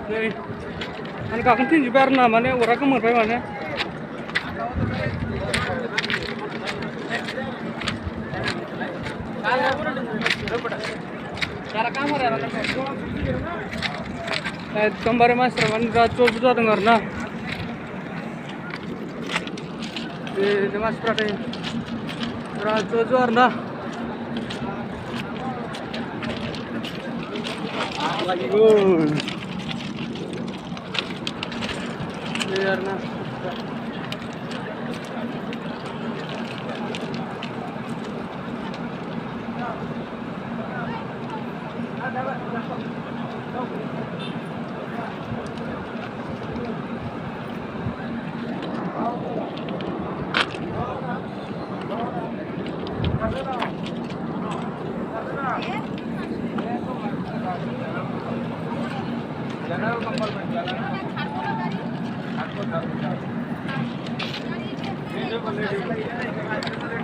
Nih, kan kakek sih juga namanya orang kemana mana? Cara kamar ya, kembali mas, teman racun sudah dengar nah. Di mas berarti racun sudah nah. Lagi gus. Biar nah.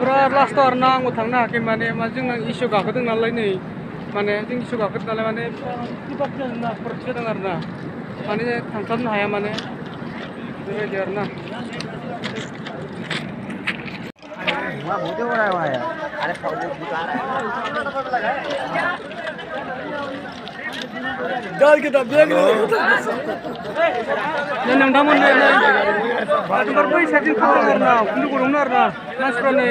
Pura last hour na ngut thang na ke mane ma jing nang issue ga khadung na lai nei mane jing issue ga khad na lai mane tibak na perche dangar na mane thang tham na haya mane dure jar na wa bode ora wa ya are phone buta dal kita bilang nang damon ne number boy setting khawar na kundu kurung na mas pro ne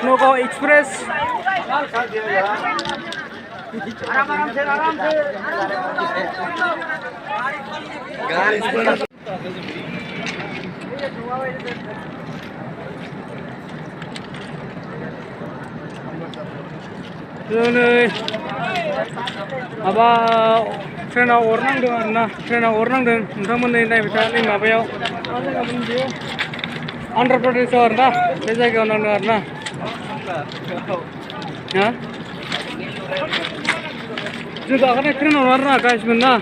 Snogo Express आराम से apa trena orang dengan na trena orang dengan teman ini bisa nih ngapain Andhra Pradesh orang dah saya ke orang na ya juga kan trena orang na guys mana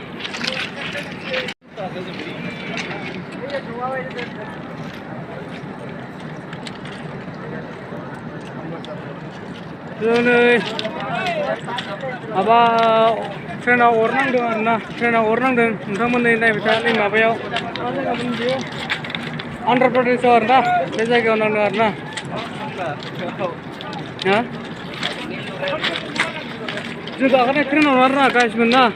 apa trena orang dengan na trena orang dengan teman ini bisa nih ngapain Andhra Pradesh orang dah saya ke orang na ya juga kan trena orang na guys mana